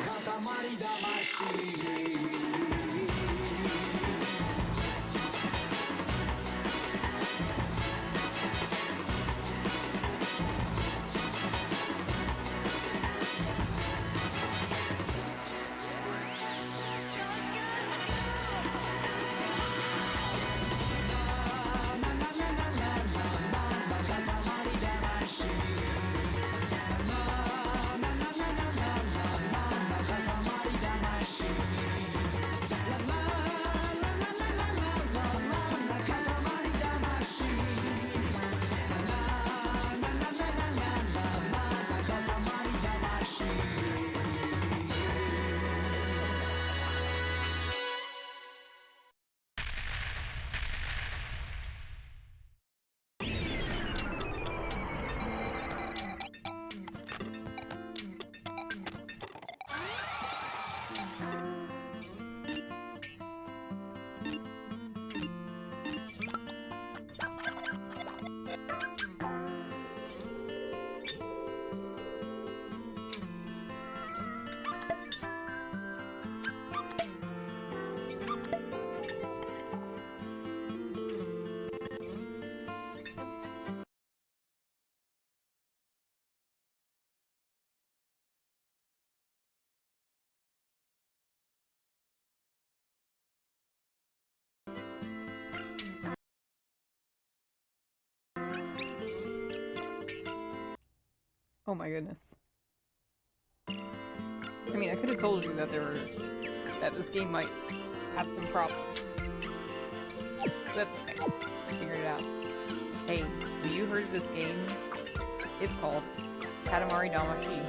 Katamari damashi. Oh my goodness. I mean, I could have told you that that this game might have some problems. That's okay. I figured it out. Hey, have you heard of this game? It's called Katamari Damashi.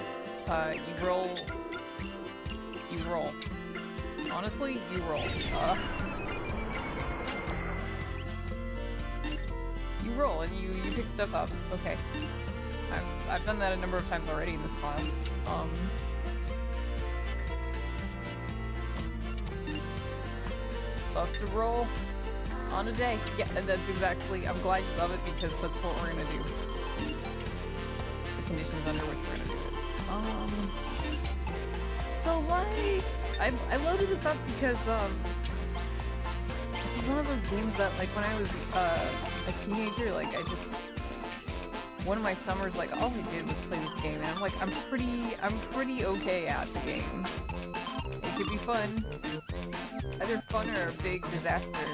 You roll. Honestly, you roll. You roll and you pick stuff up. Okay. I've done that a number of times already in this file. Love to roll on a day. Yeah, and that's exactly, I'm glad you love it because that's what we're gonna do. It's the conditions under which we're gonna do it. So why, I loaded this up because, this is one of those games that, like, when I was, a teenager, like, one of my summers, like, all I did was play this game, and I'm like, I'm pretty okay at the game. It could be fun. Either fun or a big disaster.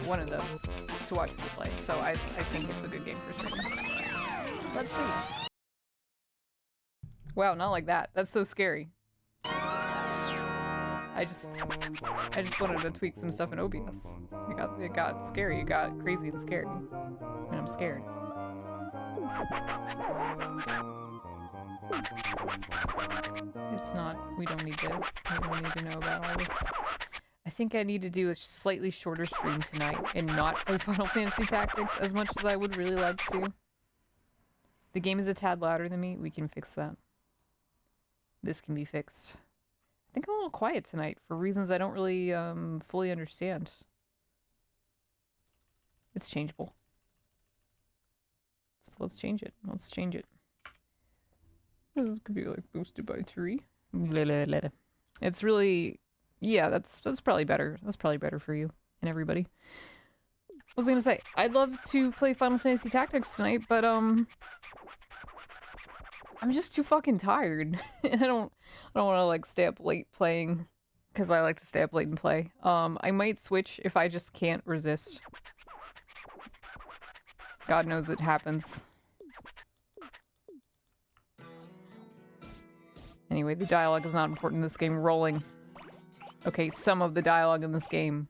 One of those to watch me play. So I think it's a good game for sure. Let's see. Wow, not like that. That's so scary. I just wanted to tweak some stuff in OBS. It got scary. It got crazy and scary. And I'm scared. It's not. We don't need to know about all this. I think I need to do a slightly shorter stream tonight and not play Final Fantasy Tactics as much as I would really like to. The game is a tad louder than me. We can fix that. This can be fixed. I think I'm a little quiet tonight for reasons I don't really fully understand. It's changeable. So let's change it. Let's change it. This could be like boosted by 3. It's really, yeah, that's probably better. That's probably better for you and everybody. I was gonna say, I'd love to play Final Fantasy Tactics tonight, but I'm just too fucking tired. And I don't want to like stay up late playing because I like to stay up late and play. I might switch if I just can't resist. God knows it happens. Anyway, the dialogue is not important in this game. Rolling. Okay, some of the dialogue in this game.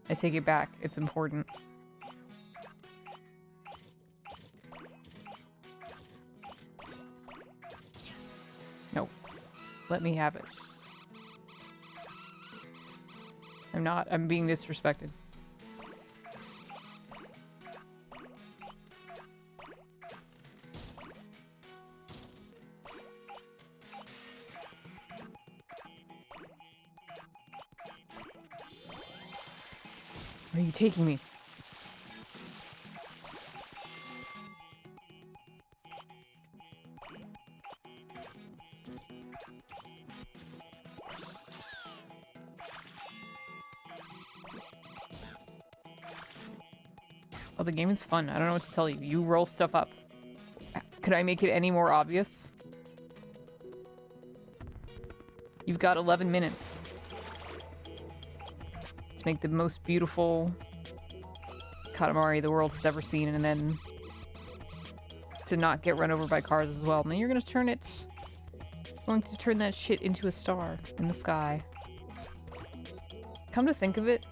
I take it back. It's important. Nope. Let me have it. I'm not. I'm being disrespected. Where are you taking me? Oh, the game is fun. I don't know what to tell you. You roll stuff up. Could I make it any more obvious? You've got 11 minutes to make the most beautiful katamari the world has ever seen, and then to not get run over by cars as well. And then you're going to turn that shit into a star in the sky. Come to think of it,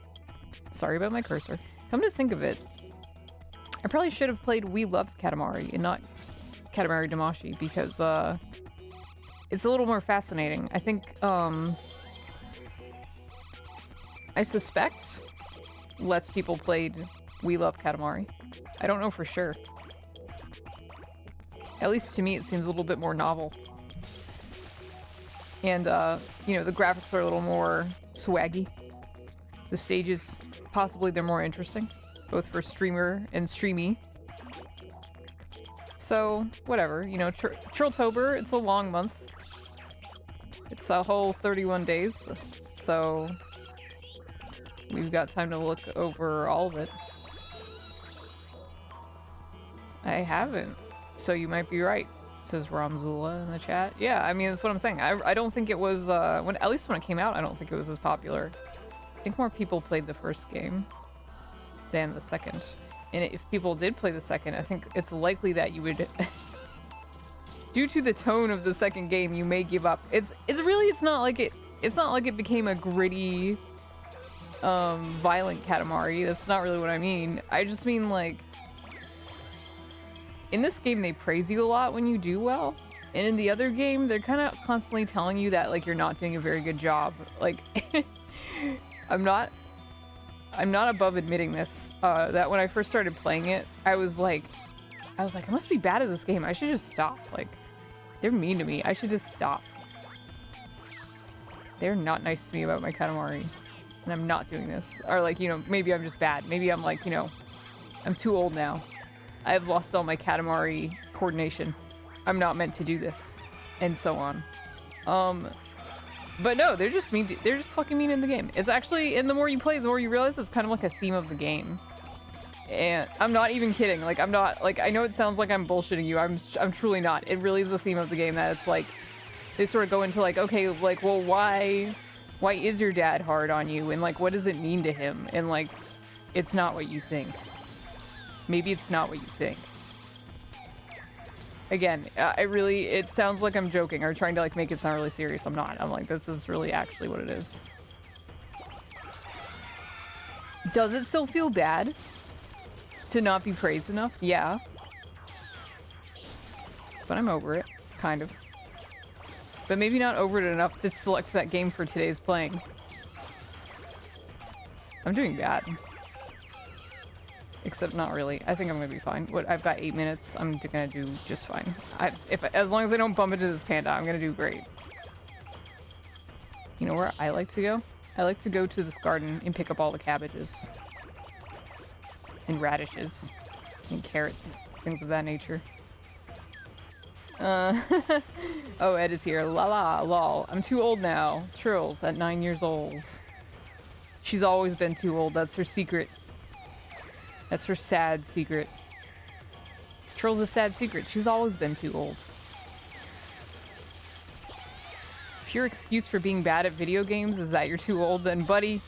sorry about my cursor. Come to think of it, I probably should have played We Love Katamari and not Katamari Damacy, because it's a little more fascinating. I think I suspect less people played We Love Katamari. I don't know for sure. At least to me, it seems a little bit more novel. And, you know, the graphics are a little more swaggy. The stages, possibly they're more interesting, both for streamer and streamy. So, whatever, you know, churltober, it's a long month. It's a whole 31 days, so we've got time to look over all of it. I haven't, so you might be right, says Ramzula in the chat. Yeah, I mean, that's what I'm saying. I don't think it was, at least when it came out, I don't think it was as popular. I think more people played the first game than the second. And if people did play the second, I think it's likely that you would... Due to the tone of the second game, you may give up. It's not like it became a gritty, violent Katamari. That's not really what I mean. I just mean, like... In this game, they praise you a lot when you do well. And in the other game, they're kind of constantly telling you that, like, you're not doing a very good job. Like... I'm not above admitting this, that when I first started playing it, I was like, I must be bad at this game. I should just stop. Like, they're mean to me. I should just stop. They're not nice to me about my Katamari. And I'm not doing this. Or like, you know, maybe I'm just bad. Maybe I'm like, you know, I'm too old now. I have lost all my Katamari coordination. I'm not meant to do this. And so on. But no, they're just mean. They're just fucking mean in the game. It's actually, and the more you play, the more you realize it's kind of like a theme of the game. And I'm not even kidding. Like, I'm not, like, I know it sounds like I'm bullshitting you. I'm truly not. It really is a theme of the game that it's like, they sort of go into like, okay, like, well, why is your dad hard on you? And like, what does it mean to him? And like, it's not what you think. Maybe it's not what you think. Again, it sounds like I'm joking or trying to like make it sound really serious. I'm not. I'm like, this is really actually what it is. Does it still feel bad to not be praised enough? Yeah. But I'm over it, kind of. But maybe not over it enough to select that game for today's playing. I'm doing bad. Except not really. I think I'm gonna be fine. I've got 8 minutes. I'm gonna do just fine. As long as I don't bump into this panda, I'm gonna do great. You know where I like to go? I like to go to this garden and pick up all the cabbages. And radishes. And carrots. Things of that nature. Oh, Ed is here. La la, lol. I'm too old now. Trills at 9 years old. She's always been too old. That's her secret. That's her sad secret. Trill's a sad secret. She's always been too old. If your excuse for being bad at video games is that you're too old, then buddy,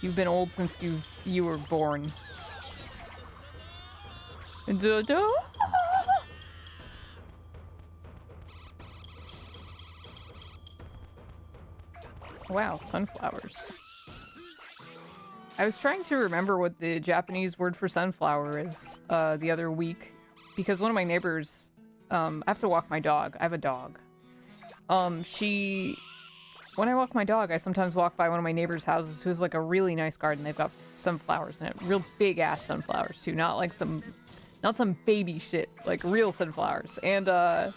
you've been old since you were born. Da-da. Wow, sunflowers. I was trying to remember what the Japanese word for sunflower is the other week, because one of my neighbors, I have to walk my dog. I have a dog. When I walk my dog, I sometimes walk by one of my neighbor's houses who has like a really nice garden. They've got sunflowers in it, real big ass sunflowers too, not some baby shit, like real sunflowers. And I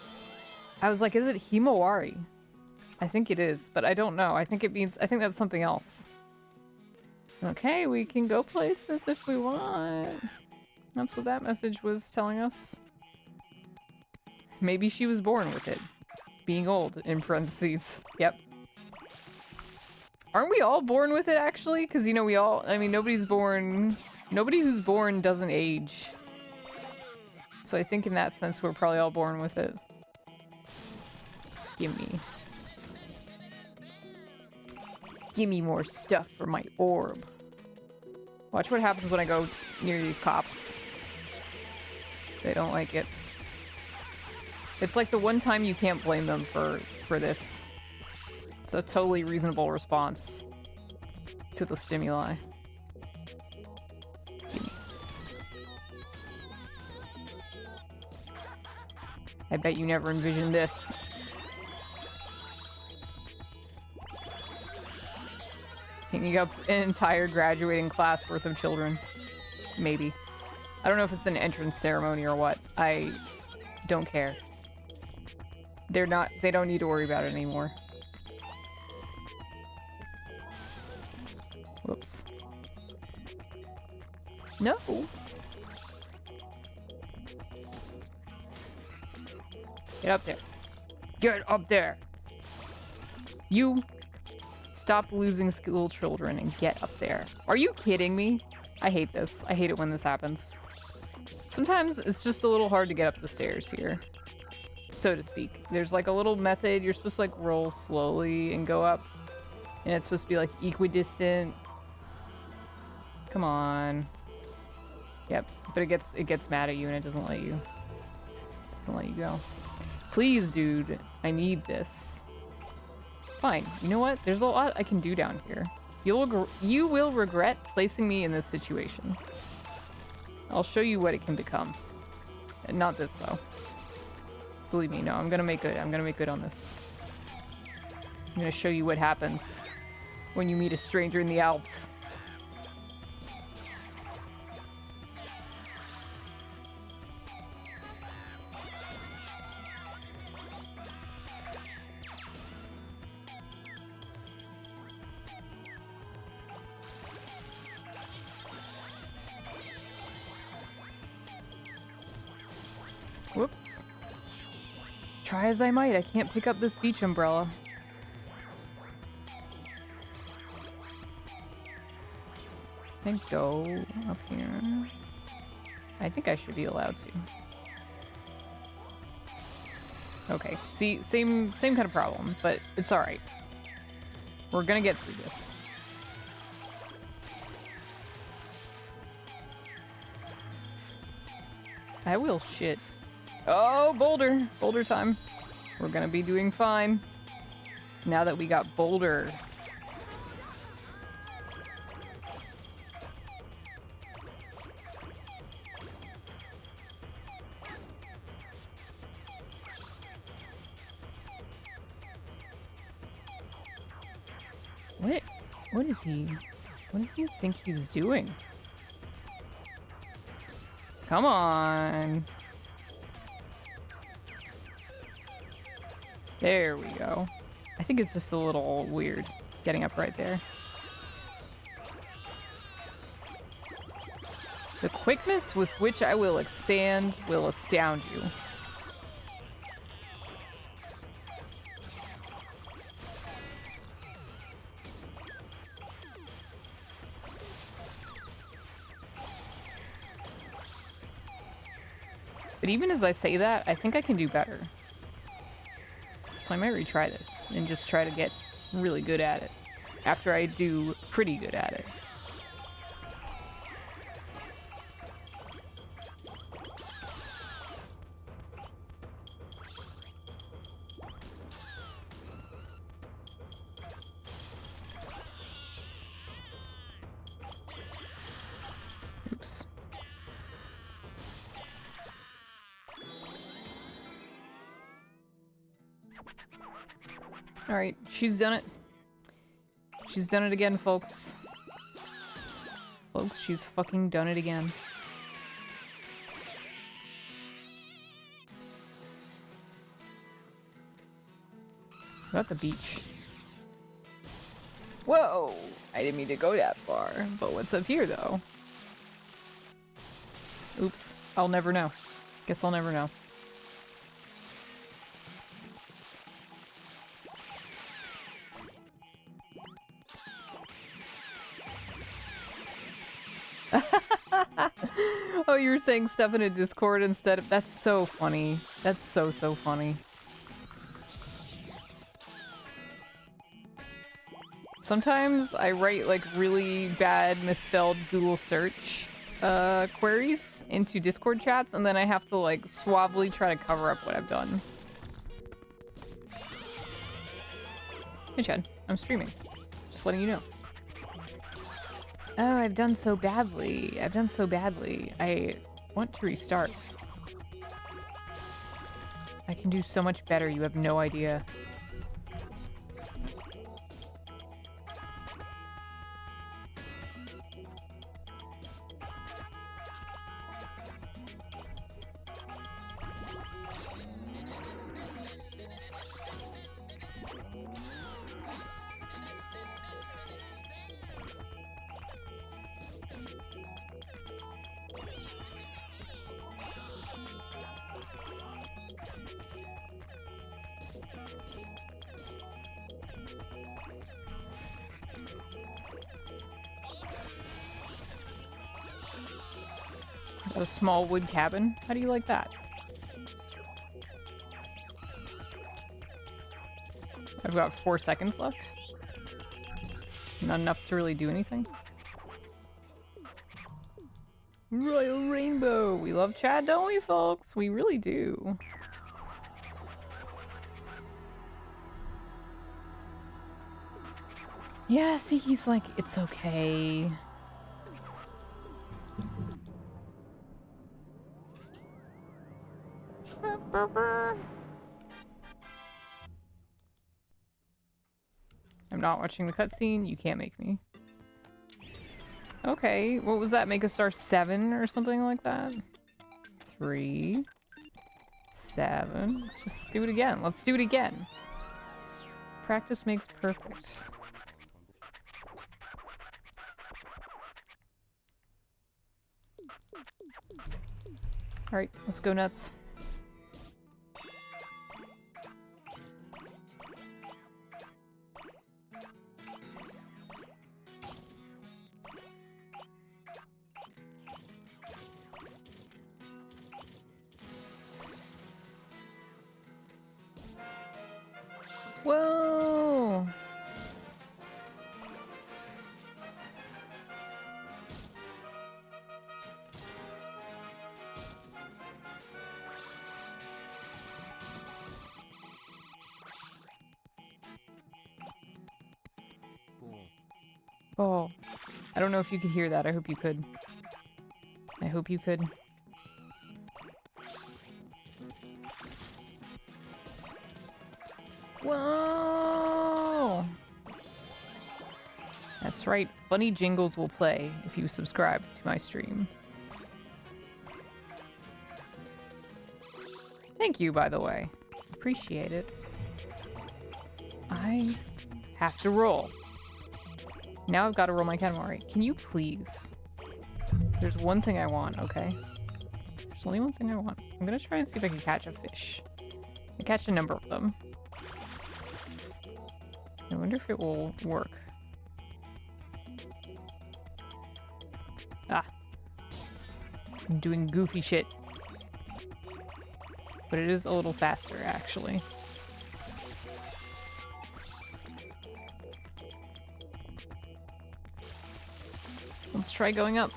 was like, is it himawari? I think it is, but I don't know. I think that's something else. Okay, we can go places if we want. That's what that message was telling us. Maybe she was born with it. Being old, in parentheses. Yep. Aren't we all born with it, actually? Because, you know, we all... I mean, nobody's born... Nobody who's born doesn't age. So I think in that sense, we're probably all born with it. Gimme. Gimme more stuff for my orb. Watch what happens when I go near these cops. They don't like it. It's like the one time you can't blame them for this. It's a totally reasonable response to the stimuli. Gimme. I bet you never envisioned this. Picking up an entire graduating class worth of children. Maybe. I don't know if it's an entrance ceremony or what. I don't care. They don't need to worry about it anymore. Whoops. No! Get up there. Get up there! You stop losing school children and get up there. Are you kidding me? I hate this. I hate it when this happens. Sometimes it's just a little hard to get up the stairs here, so to speak. There's like a little method. You're supposed to like roll slowly and go up, and it's supposed to be like equidistant. Come on. Yep, but it gets mad at you and it doesn't let you go. Please, dude, I need this. Fine. You know what? There's a lot I can do down here. You will regret placing me in this situation. I'll show you what it can become. And not this, though. Believe me, no, I'm gonna make good. I'm gonna make good on this. I'm gonna show you what happens when you meet a stranger in the Alps. Whoops. Try as I might, I can't pick up this beach umbrella. I think go up here. I think I should be allowed to. Okay, see, same kind of problem, but it's alright. We're gonna get through this. I will shit. Oh, boulder! Boulder time. We're gonna be doing fine. Now that we got boulder. What is he? What does he think he's doing? Come on. There we go. I think it's just a little weird getting up right there. The quickness with which I will expand will astound you. But even as I say that, I think I can do better. So I might retry this and just try to get really good at it after I do pretty good at it. Oops. Alright, she's done it. She's done it again, folks. Folks, she's fucking done it again. What about the beach? Whoa! I didn't mean to go that far. But what's up here, though? Oops. I'll never know. Guess I'll never know. Oh, you were saying stuff in a Discord instead of... That's so funny. That's so funny. Sometimes I write like really bad misspelled Google search queries into Discord chats, and then I have to like suavely try to cover up what I've done. Hey Chad, I'm streaming. Just letting you know. Oh, I've done so badly. I've done so badly. I want to restart. I can do so much better, you have no idea. A small wood cabin? How do you like that? I've got 4 seconds left. Not enough to really do anything. Royal Rainbow! We love Chad, don't we, folks? We really do. Yeah, see, he's like, it's okay. I'm not watching the cutscene. You can't make me. Okay, what was that? Make a star 7 or something like that? 3, 7. Let's just do it again. Let's do it again. Practice makes perfect. Alright, let's go nuts. Whoa! Oh, I don't know if you could hear that. I hope you could. I hope you could. Whoa! That's right. Funny jingles will play if you subscribe to my stream. Thank you, by the way. Appreciate it. I have to roll. Now I've got to roll my katamari. Can you please? There's one thing I want, okay? There's only one thing I want. I'm gonna try and see if I can catch a fish. I catch a number of them. I wonder if it will work. Ah. I'm doing goofy shit. But it is a little faster, actually. Let's try going up.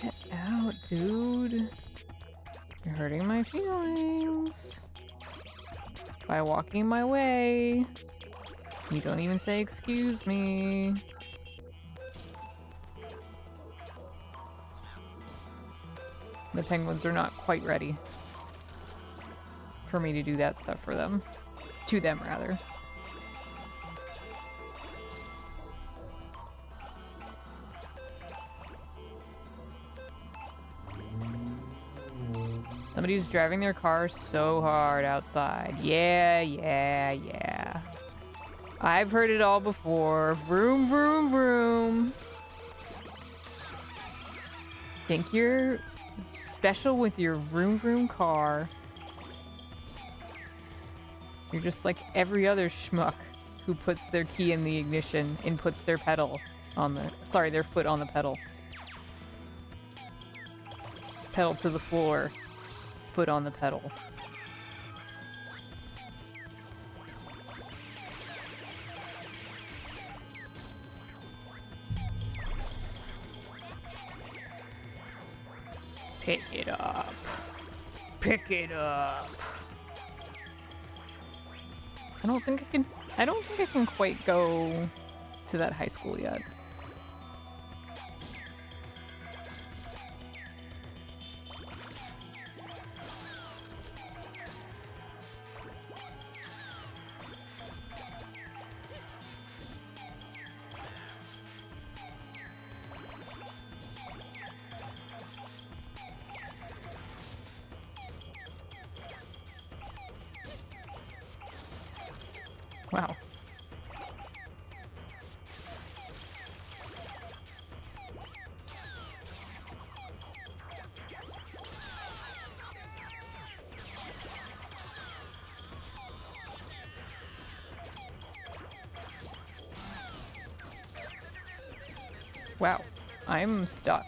Get out, dude. You're hurting my feelings. By walking my way. You don't even say excuse me. The penguins are not quite ready for me to do that stuff for them. To them, rather. Somebody's driving their car so hard outside. Yeah, yeah, yeah. I've heard it all before. Vroom, vroom, vroom. Think you're special with your vroom, vroom car. You're just like every other schmuck who puts their key in the ignition and puts their pedal on the... Sorry, their foot on the pedal. Pedal to the floor. Foot on the pedal. Pick it up. Pick it up. I don't think I can quite go to that high school yet. Wow. Wow. I'm stuck.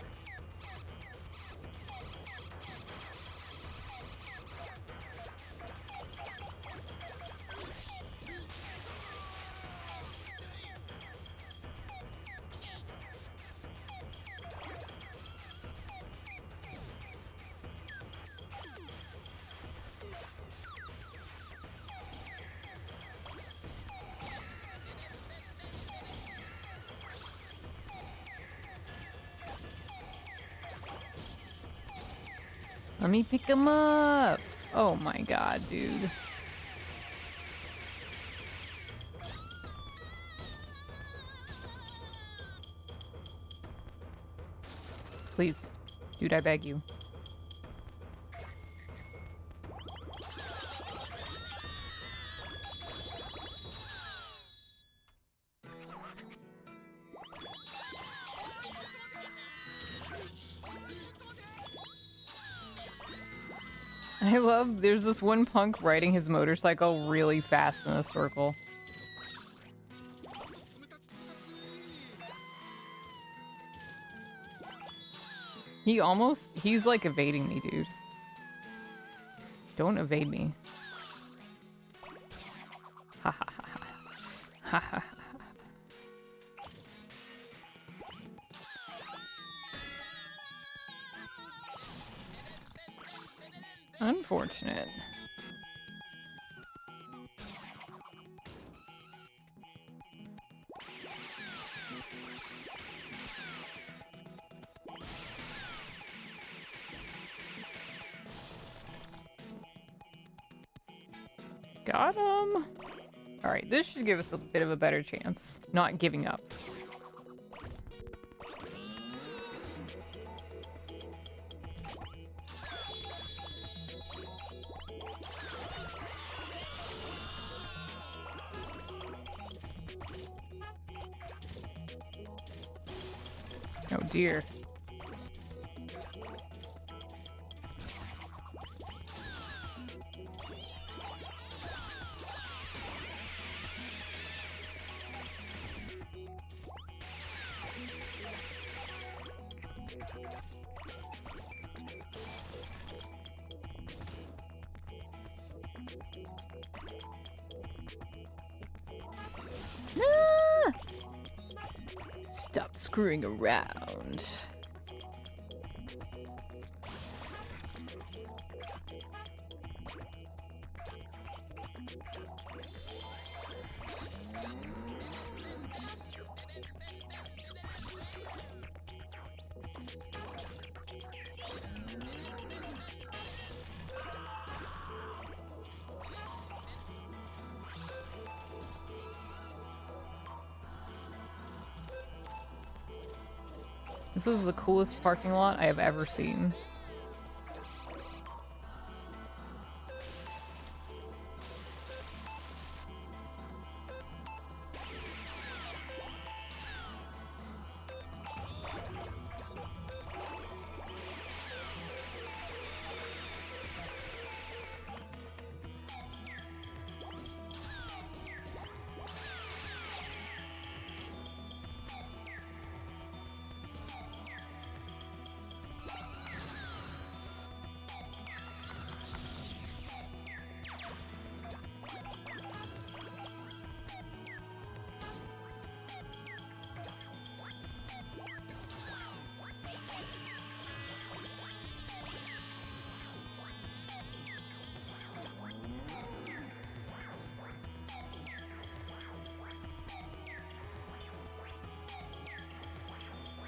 Let me pick him up. Oh my god, dude. Please. Dude, I beg you. I love, there's this one punk riding his motorcycle really fast in a circle. He's like evading me, dude. Don't evade me. Ha ha ha ha. Ha ha ha. Unfortunate. Got him. Alright, this should give us a bit of a better chance. Not giving up. Oh dear. Ah! Stop screwing around. This is the coolest parking lot I have ever seen.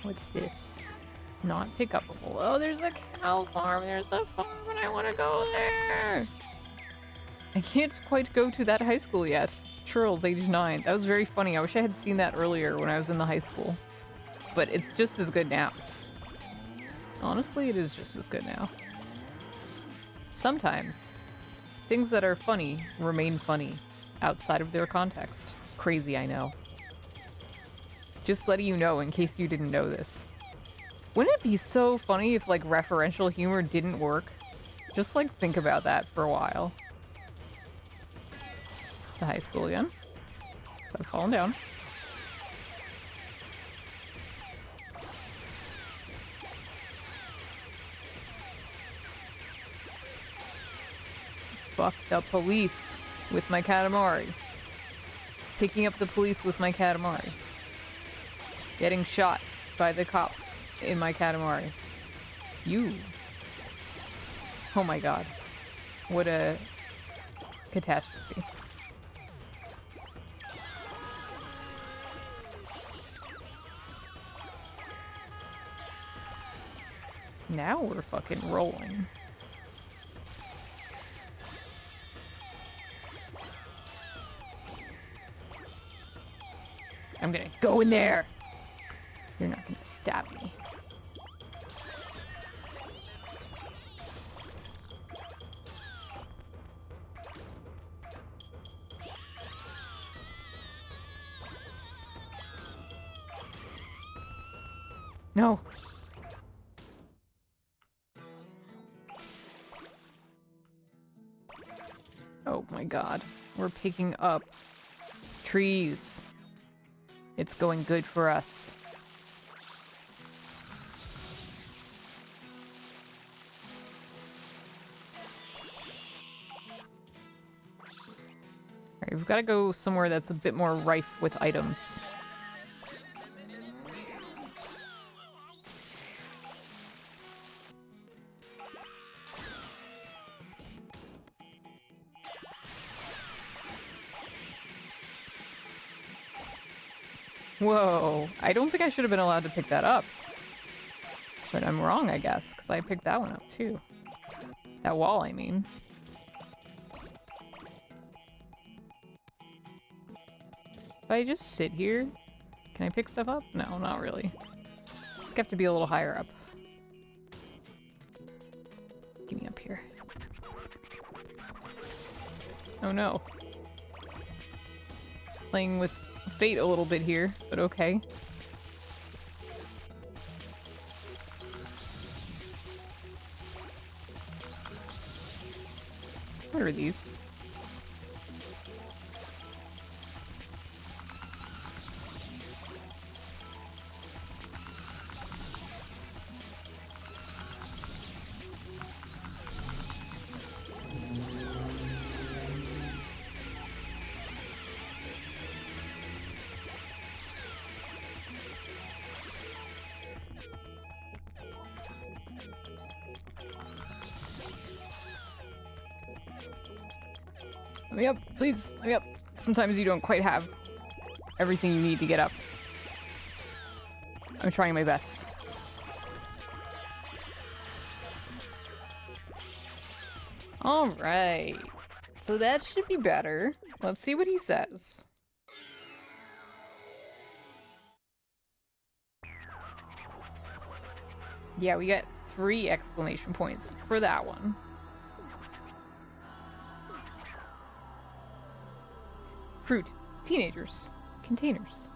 What's this? Not pick upable. Oh, there's a cow farm. There's a farm and I want to go there. I can't quite go to that high school yet. Churls, age 9. That was very funny. I wish I had seen that earlier when I was in the high school. But it's just as good now. Honestly, it is just as good now. Sometimes, things that are funny remain funny outside of their context. Crazy, I know. Just letting you know in case you didn't know this. Wouldn't it be so funny if, like, referential humor didn't work? Just, like, think about that for a while. The high school again. Stop falling down. Fuck the police with my katamari. Picking up the police with my katamari. Getting shot by the cops in my katamari. You. Oh my god. What a catastrophe. Now we're fucking rolling. I'm gonna go in there! You're not gonna stab me. No! Oh my god. We're picking up trees. It's going good for us. Alright, we've got to go somewhere that's a bit more rife with items. Whoa, I don't think I should have been allowed to pick that up. But I'm wrong, I guess, because I picked that one up too. That wall, I mean. If I just sit here, can I pick stuff up? No, not really. I have to be a little higher up. Get me up here. Oh no. Playing with fate a little bit here, but okay. What are these? Let me up, please. Let me up. Sometimes you don't quite have everything you need to get up. I'm trying my best. Alright. So that should be better. Let's see what he says. Yeah, we got 3 exclamation points for that one. Fruit. Teenagers. Containers.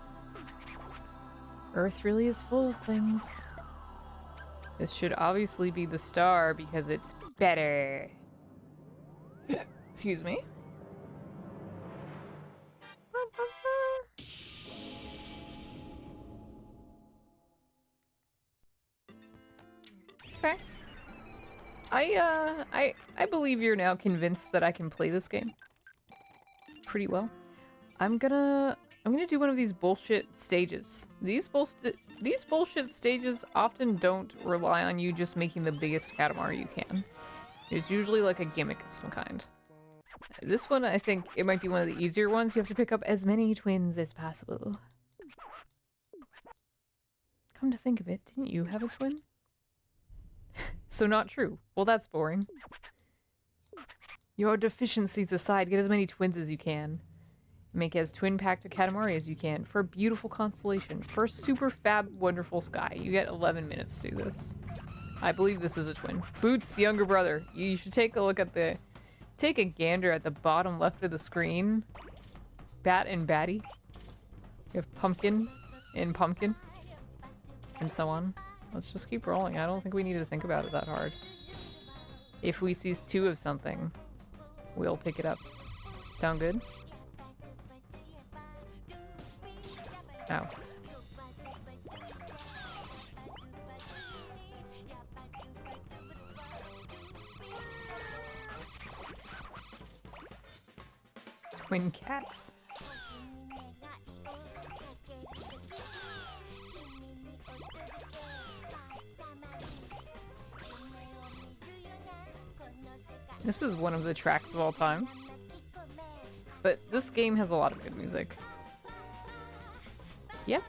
Earth really is full of things. This should obviously be the star because it's better. Excuse me. Okay. I believe you're now convinced that I can play this game pretty well. I'm gonna do one of these bullshit stages. These bullshit stages often don't rely on you just making the biggest katamari you can. There's usually like a gimmick of some kind. This one, I think it might be one of the easier ones. You have to pick up as many twins as possible. Come to think of it, didn't you have a twin? So not true. Well, that's boring. Your deficiencies aside, get as many twins as you can. Make as twin-packed a katamari as you can for a beautiful constellation. For a super fab, wonderful sky. You get 11 minutes to do this. I believe this is a twin. Boots, the younger brother. You should take a look at the... Take a gander at the bottom left of the screen. Bat and Batty. You have Pumpkin and Pumpkin. And so on. Let's just keep rolling. I don't think we need to think about it that hard. If we see 2 of something, we'll pick it up. Sound good? Ow. Twin cats. This is one of the tracks of all time. But this game has a lot of good music. Yep.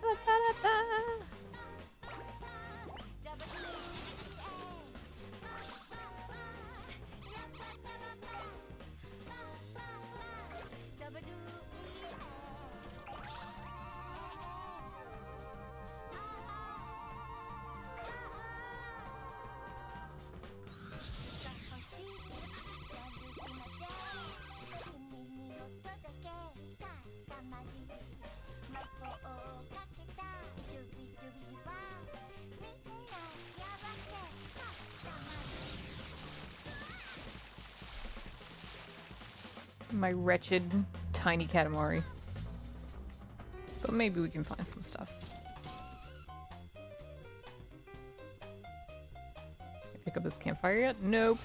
My wretched tiny katamari. But maybe we can find some stuff. Pick up this campfire yet? Nope.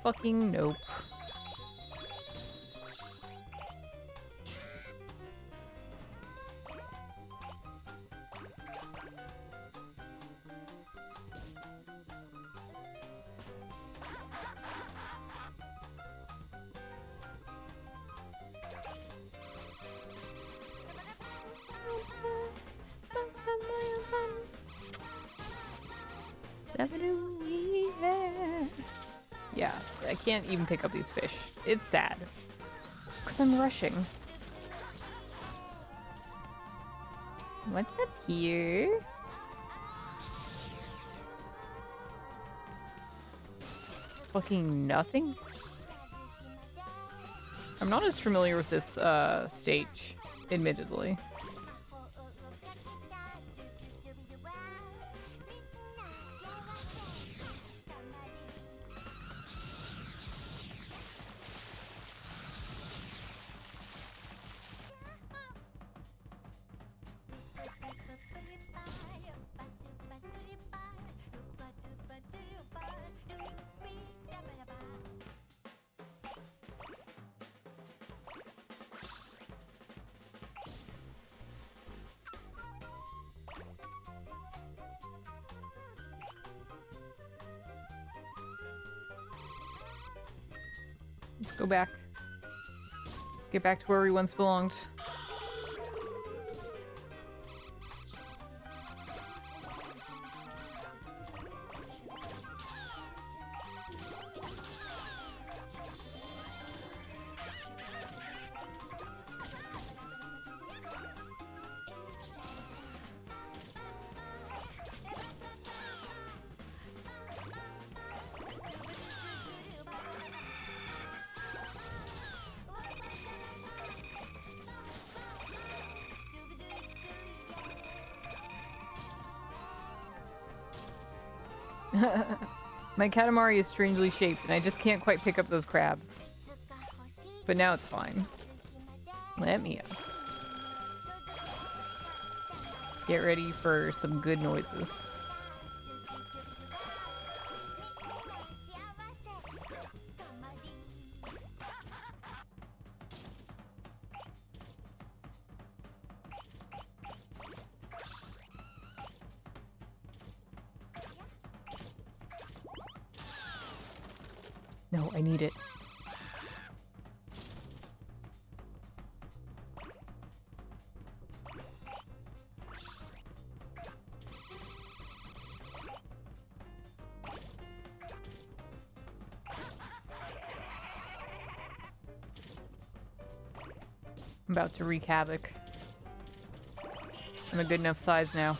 Fucking nope. Yeah, I can't even pick up these fish. It's sad. It's because I'm rushing. What's up here? Fucking nothing? I'm not as familiar with this stage, admittedly. Let's go back. Let's get back to where we once belonged. My katamari is strangely shaped, and I just can't quite pick up those crabs. But now it's fine. Let me up. Get ready for some good noises. No, I need it. I'm about to wreak havoc. I'm a good enough size now.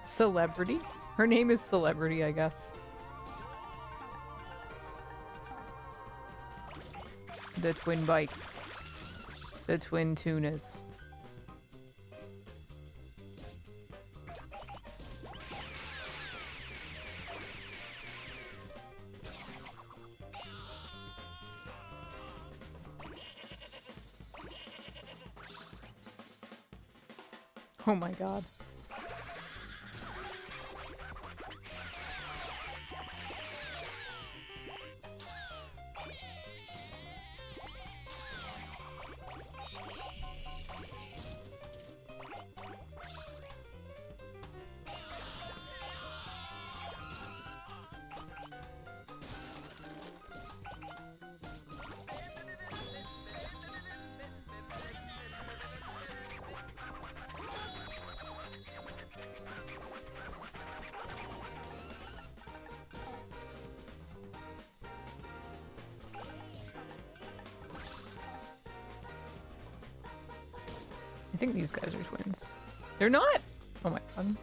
Celebrity? Her name is Celebrity, I guess. The twin bikes. The twin tunas. Oh my god. I think these guys are twins. They're not! Oh my god.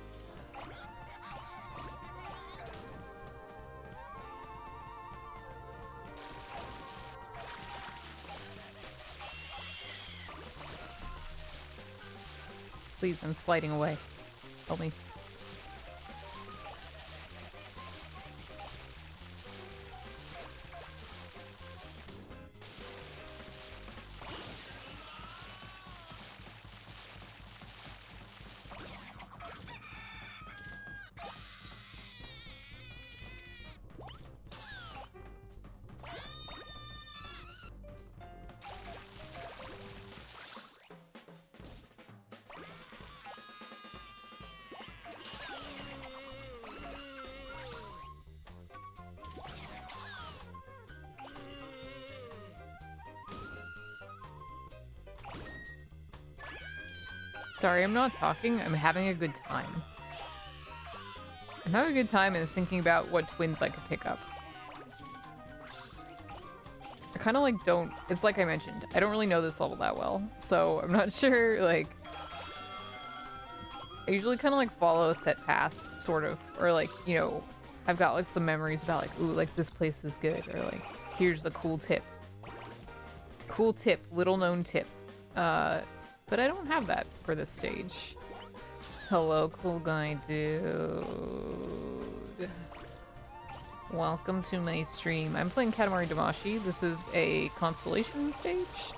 Please, I'm sliding away. Help me. Sorry, I'm not talking. I'm having a good time. I'm having a good time and thinking about what twins I could pick up. I kind of like don't... It's like I mentioned, I don't really know this level that well. So I'm not sure, like... I usually kind of like follow a set path, sort of. Or like, you know, I've got like some memories about like, ooh, like this place is good. Or like, here's a cool tip. Cool tip, little known tip. But I don't have that for this stage. Hello, cool guy dude. Welcome to my stream. I'm playing Katamari Damacy. This is a constellation stage.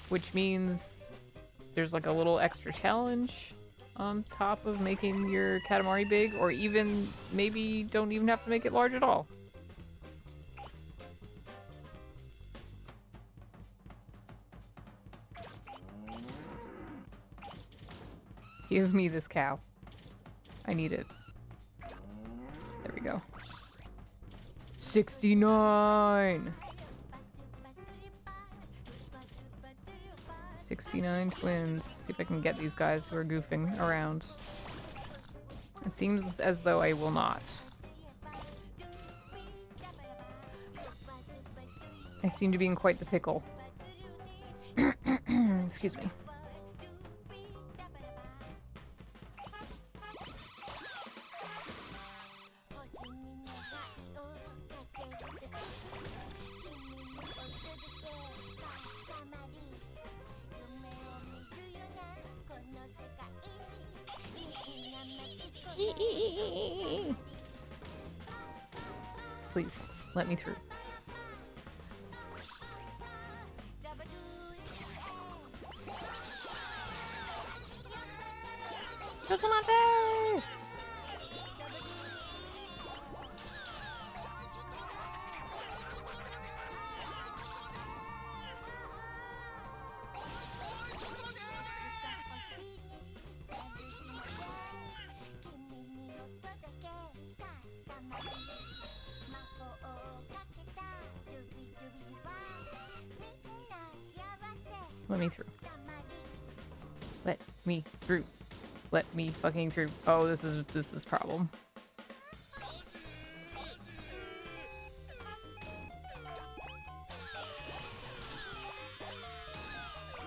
Which means there's like a little extra challenge on top of making your Katamari big, or even maybe don't even have to make it large at all. Give me this cow. I need it. There we go. 69! 69 twins. See if I can get these guys who are goofing around. It seems as though I will not. I seem to be in quite the pickle. Excuse me. Please, let me through. Katamari! Let me through. Let me through. Let me fucking through. Oh, this is problem.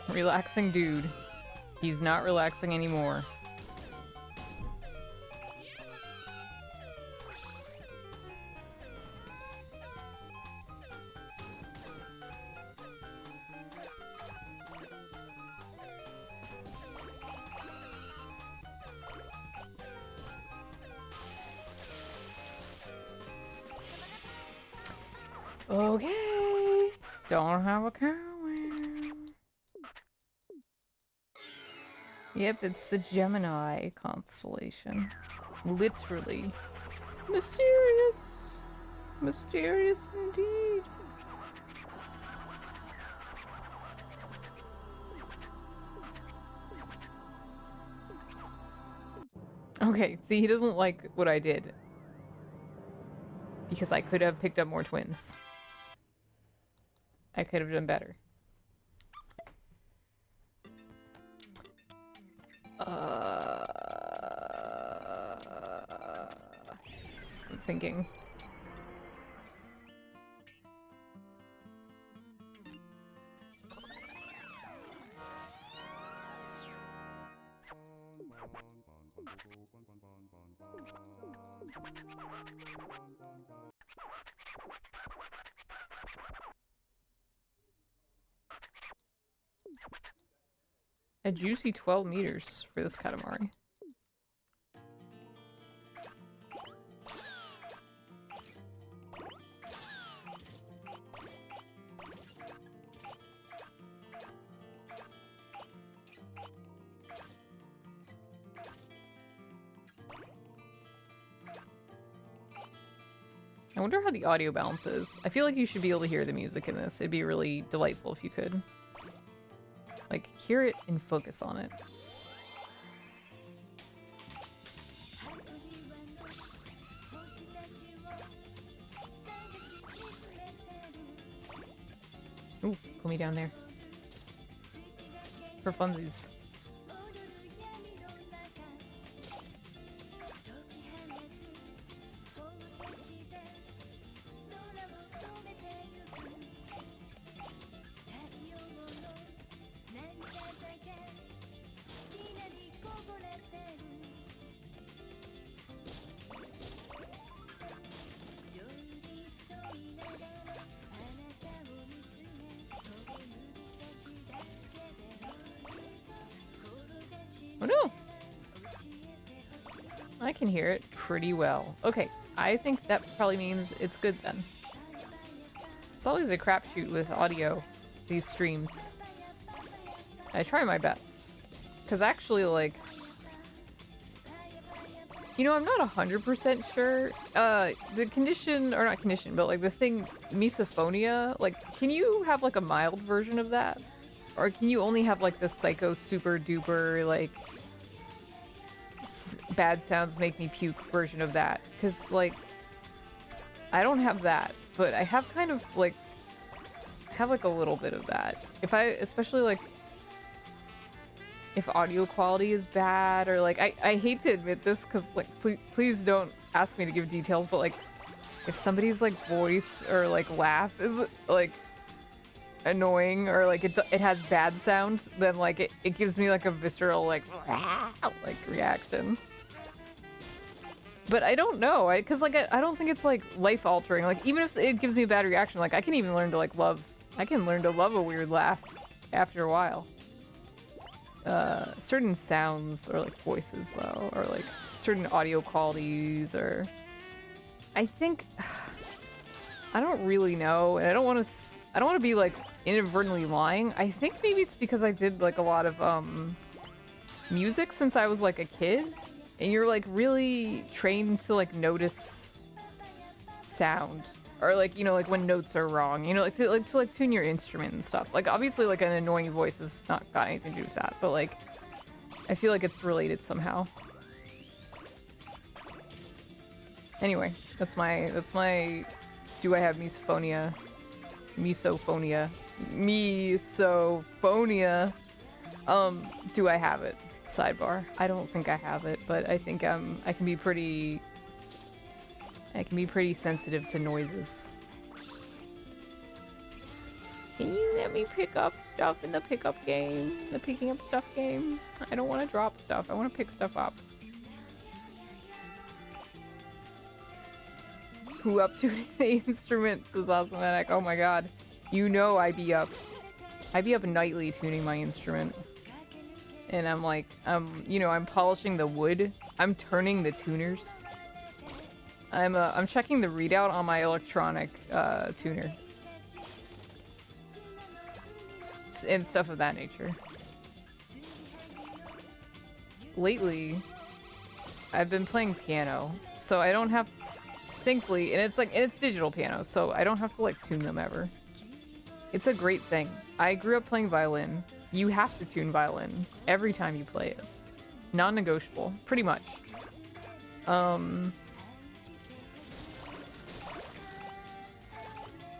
Relaxing dude. He's not relaxing anymore. Okay. Don't have a cow. Yep, it's the Gemini constellation. Literally. Mysterious. Mysterious indeed. Okay, see, he doesn't like what I did. Because I could have picked up more twins. I could have done better. I'm thinking. A juicy 12 meters for this katamari. I wonder how the audio balance is. I feel like you should be able to hear the music in this. It'd be really delightful if you could. Like, hear it and focus on it. Ooh, pull me down there. For funsies. Oh no! I can hear it pretty well. Okay, I think that probably means it's good then. It's always a crapshoot with audio, these streams. I try my best. Because actually, like... You know, I'm not 100% sure. The condition, or not condition, but like the thing, misophonia, like, can you have like a mild version of that? Or can you only have like the psycho super duper, like, bad sounds make me puke version of that? Because, like, I don't have that, but I have kind of like, a little bit of that. If I, especially like, if audio quality is bad, or like, I hate to admit this because like, please don't ask me to give details, but like, if somebody's like voice or like laugh is like annoying, or like it has bad sound, then like it gives me like a visceral like reaction. But I don't know, because like I don't think it's like life altering. Like even if it gives me a bad reaction, like I can even learn to like love. I can learn to love a weird laugh after a while. Certain sounds or like voices though, or like certain audio qualities, or I think I don't really know, and I don't want to be like inadvertently lying. I think maybe it's because I did like a lot of music since I was like a kid, and you're like really trained to like notice sound, or like, you know, like when notes are wrong, you know, like to tune your instrument and stuff. Like obviously like an annoying voice has not got anything to do with that, but like I feel like it's related somehow. Anyway, that's my do I have misophonia? Misophonia. Do I have it? Sidebar. I don't think I have it, but I think I can be pretty sensitive to noises. Can you let me pick up stuff in the pickup game? The picking up stuff game? I don't want to drop stuff. I want to pick stuff up. Who up tuning the instruments is Osmomatic. Oh my god. You know I be up nightly tuning my instrument. And I'm like, you know, I'm polishing the wood. I'm turning the tuners. I'm checking the readout on my electronic tuner. And stuff of that nature. Lately, I've been playing piano, so I don't have, thankfully, and it's digital piano, so I don't have to like tune them ever. It's a great thing. I grew up playing violin. You have to tune violin every time you play it. Non-negotiable, pretty much.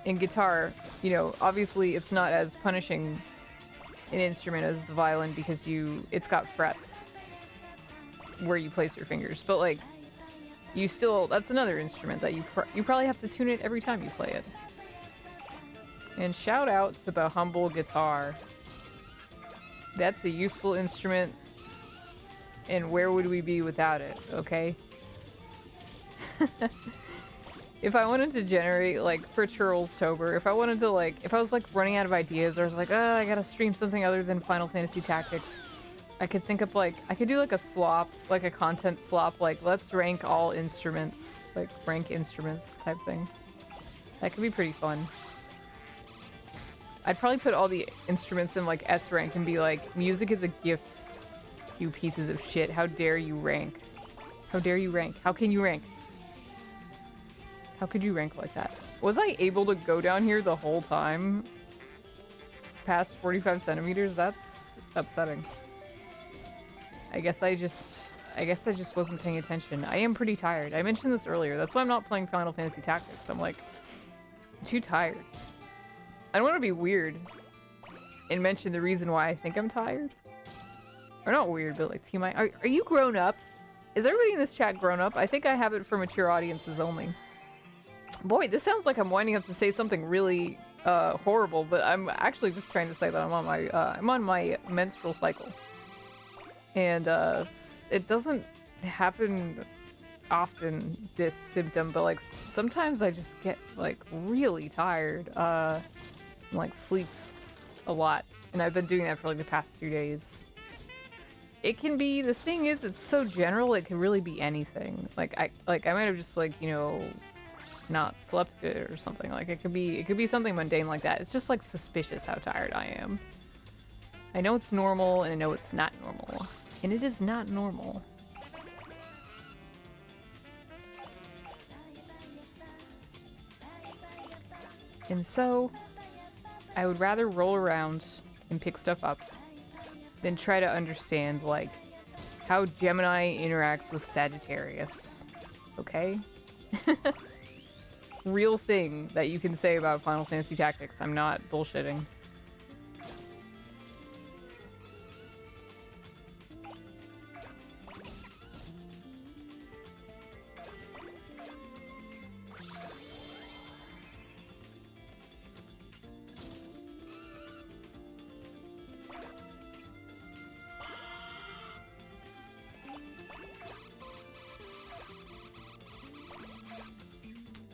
In guitar, you know, obviously it's not as punishing an instrument as the violin because it's got frets where you place your fingers, but like you still, that's another instrument that you probably have to tune it every time you play it. And shout out to the humble guitar. That's a useful instrument, and where would we be without it, okay? If I wanted to generate, like, for churltober, if I wanted to, like, if I was, like, running out of ideas, or I was like, oh, I gotta stream something other than Final Fantasy Tactics, I could think of, like, I could do, like, a slop, like, a content slop, like, let's rank all instruments, like, rank instruments type thing. That could be pretty fun. I'd probably put all the instruments in, like, S rank and be like, music is a gift, you pieces of shit. How dare you rank? How dare you rank? How can you rank? How could you rank like that? Was I able to go down here the whole time? Past 45 centimeters? That's upsetting. I guess I just wasn't paying attention. I am pretty tired. I mentioned this earlier. That's why I'm not playing Final Fantasy Tactics. I'm like, I'm too tired. I don't want to be weird and mention the reason why I think I'm tired. Or not weird, but like TMI. Are you grown up? Is everybody in this chat grown up? I think I have it for mature audiences only. Boy, this sounds like I'm winding up to say something really horrible, but I'm actually just trying to say that I'm on my menstrual cycle. And it doesn't happen often, this symptom, but like sometimes I just get like really tired, and, like sleep a lot, and I've been doing that for like the past 2 days. It can be, the thing is, it's so general, it can really be anything. Like I might have just like, you know, not slept good or something. Like it could be something mundane like that. It's just like suspicious how tired I am. I know it's normal and I know it's not normal. And it is not normal. And so I would rather roll around and pick stuff up than try to understand like how Gemini interacts with Sagittarius. Okay? Real thing that you can say about Final Fantasy Tactics. I'm not bullshitting.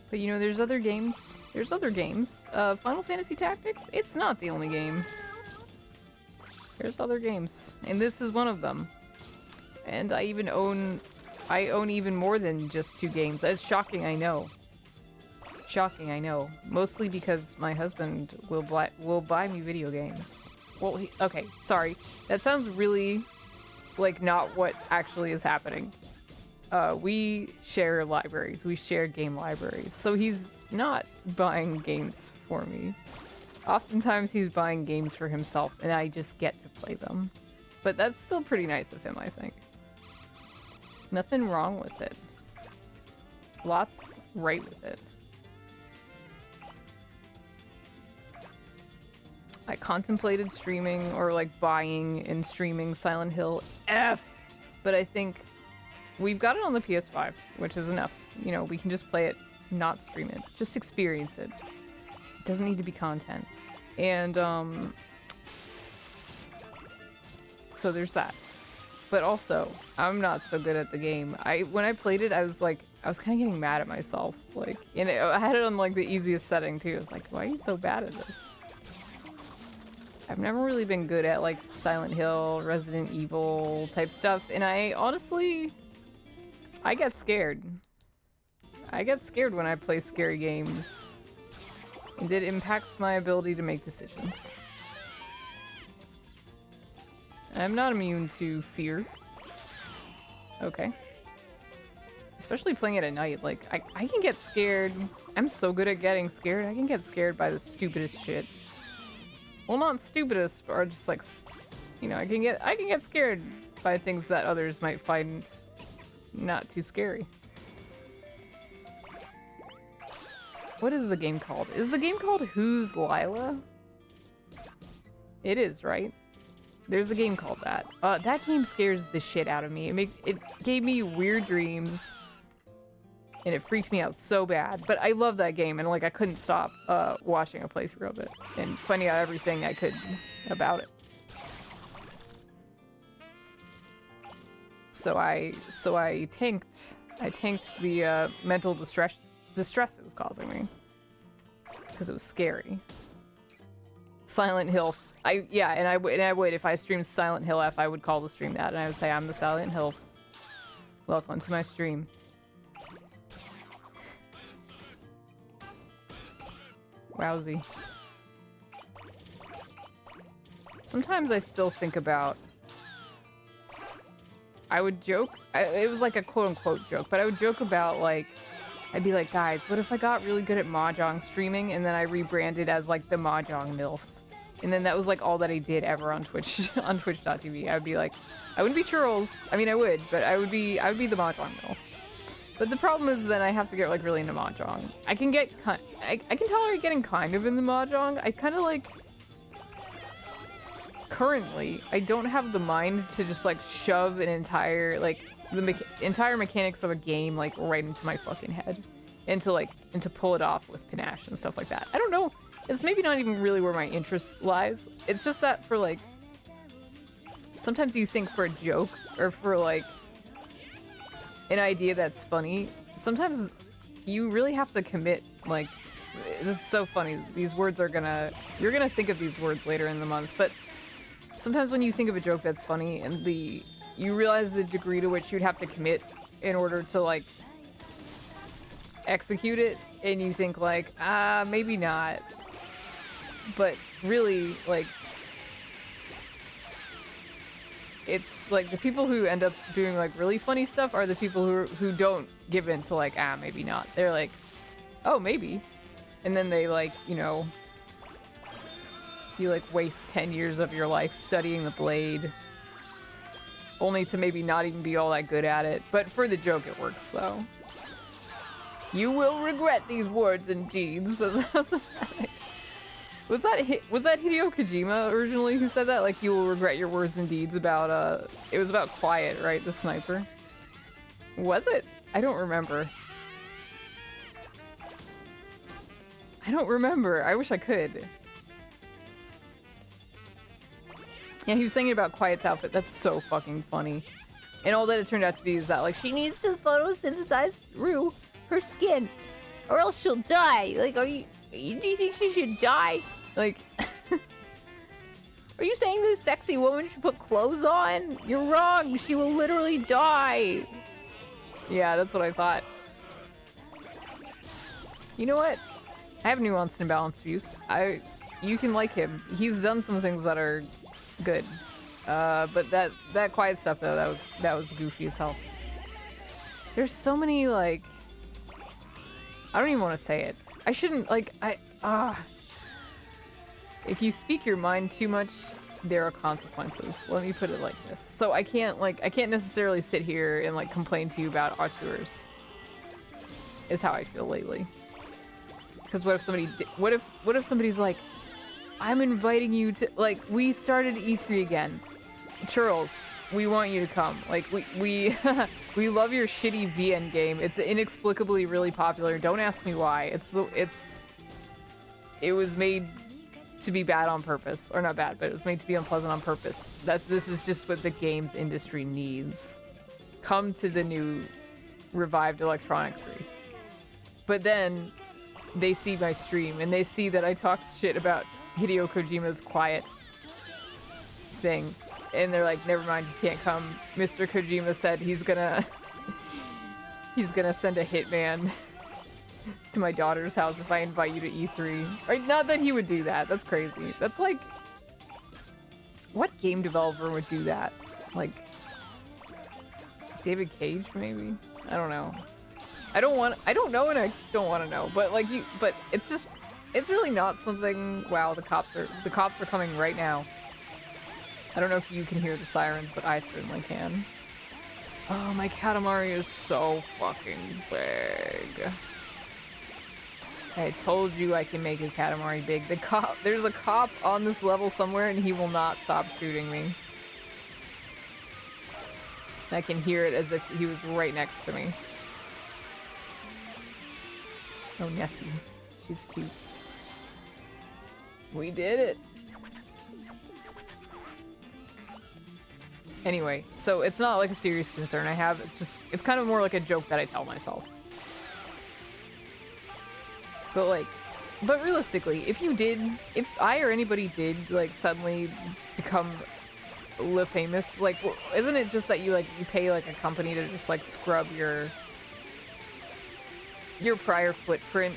But you know, there's other games. There's other games. Final Fantasy Tactics, it's not the only game. There's other games, and this is one of them. And I own even more than just 2 games. That's shocking, I know. Shocking, I know. Mostly because my husband will buy me video games. Well, okay, sorry. That sounds really like not what actually is happening. We share libraries. We share game libraries. So he's not buying games for me. Oftentimes he's buying games for himself and I just get to play them. But that's still pretty nice of him, I think. Nothing wrong with it. Lots right with it. I contemplated streaming or like buying and streaming Silent Hill F, but I think we've got it on the PS5, which is enough. You know, we can just play it, not stream it. Just experience it. It doesn't need to be content. And, so there's that. But also, I'm not so good at the game. When I played it, I was kind of getting mad at myself. Like, and I had it on like the easiest setting too. I was like, why are you so bad at this? I've never really been good at like Silent Hill, Resident Evil type stuff, and I honestly, I get scared. I get scared when I play scary games. And it impacts my ability to make decisions. I'm not immune to fear. Okay. Especially playing it at night, like, I can get scared. I'm so good at getting scared, I can get scared by the stupidest shit. Well, not stupidest, or just like, you know, I can get scared by things that others might find not too scary. What is the game called? Is the game called Who's Lila? It is, right? There's a game called that. That game scares the shit out of me. It gave me weird dreams. And it freaked me out so bad. But I love that game, and like I couldn't stop watching a playthrough of it and finding out everything I could about it. So I tanked the mental distress it was causing me because it was scary. Silent Hill. And I would if I streamed Silent Hill F, I would call the stream that, and I would say, I'm the Silent Hill. Welcome to my stream. Wowsy. Sometimes I still think about... I would joke... it was like a quote-unquote joke, but I would joke about, like... I'd be like, guys, what if I got really good at Mahjong streaming, and then I rebranded as, like, the Mahjong MILF? And then that was, like, all that I did ever on Twitch, on Twitch.tv. I would be like... I wouldn't be Churls. I mean, I would, but I would be the Mahjong MILF. But the problem is that I have to get like really into Mahjong. I can tolerate getting kind of into Mahjong. I kind of like... Currently, I don't have the mind to just like shove an entire, like, the entire mechanics of a game like right into my fucking head. And to pull it off with panache and stuff like that. I don't know. It's maybe not even really where my interest lies. It's just that for like... Sometimes you think for a joke or for like... an idea that's funny, sometimes you really have to commit. Like, this is so funny. These words are you're gonna think of these words later in the month, but sometimes when you think of a joke that's funny and you realize the degree to which you'd have to commit in order to like execute it, and you think like, maybe not. But really, like, it's like the people who end up doing like really funny stuff are the people who don't give in to like, maybe not. They're like, oh, maybe. And then they like, you know, you like waste 10 years of your life studying the blade only to maybe not even be all that good at it. But for the joke, it works though. You will regret these words and deeds. Was that Hideo Kojima originally who said that? Like, you will regret your words and deeds about, it was about Quiet, right? The sniper. Was it? I don't remember. I don't remember. I wish I could. Yeah, he was saying it about Quiet's outfit. That's so fucking funny. And all that it turned out to be is that, like, she needs to photosynthesize through her skin, or else she'll die. Like, do you think she should die? Like, are you saying this sexy woman should put clothes on? You're wrong. She will literally die. Yeah, that's what I thought. You know what? I have nuanced and balanced views. You can like him. He's done some things that are good. But that quiet stuff though, that was goofy as hell. There's so many like, I don't even want to say it. I shouldn't like if you speak your mind too much, there are consequences. Let me put it like this. So I can't necessarily sit here and like complain to you about auteurs. Is how I feel lately. Because what if somebody's like, I'm inviting you to, like, we started E3 again. Churls, we want you to come. Like, we we love your shitty VN game. It's inexplicably really popular. Don't ask me why. It was made to be bad on purpose. Or not bad, but it was made to be unpleasant on purpose. This is just what the games industry needs. Come to the new revived Electronic Tree. But then they see my stream and they see that I talk shit about Hideo Kojima's quiet thing. And they're like, never mind, you can't come. Mr. Kojima said he's gonna send a hitman to my daughter's house if I invite you to E3. Right? Not that he would do that. That's crazy. That's like, what game developer would do that? Like, David Cage, maybe? I don't know. I don't know and I don't want to know. But like but it's just, it's really not something. Wow, the cops are coming right now. I don't know if you can hear the sirens, but I certainly can. Oh, my Katamari is so fucking big. I told you I can make a Katamari big. There's a cop on this level somewhere and he will not stop shooting me. I can hear it as if he was right next to me. Oh, Nessie. She's cute. We did it! Anyway, so it's not like a serious concern I have, it's kind of more like a joke that I tell myself. But realistically, if I or anybody did, like, suddenly become famous, like, isn't it just that you pay, like, a company to just, like, scrub your prior footprint?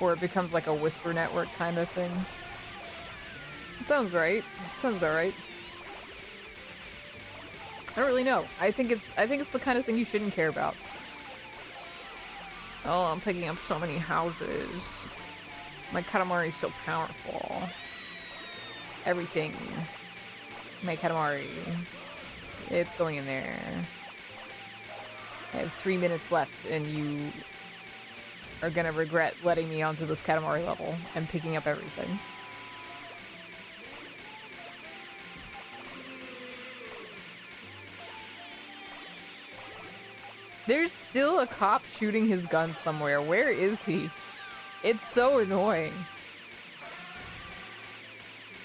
Or it becomes, like, a whisper network kind of thing? It sounds right. It sounds about right. I don't really know. I think it's the kind of thing you shouldn't care about. Oh, I'm picking up so many houses. My Katamari is so powerful. Everything. My Katamari. It's going in there. I have 3 minutes left and you are gonna regret letting me onto this Katamari level and picking up everything. There's still a cop shooting his gun somewhere. Where is he? It's so annoying. Do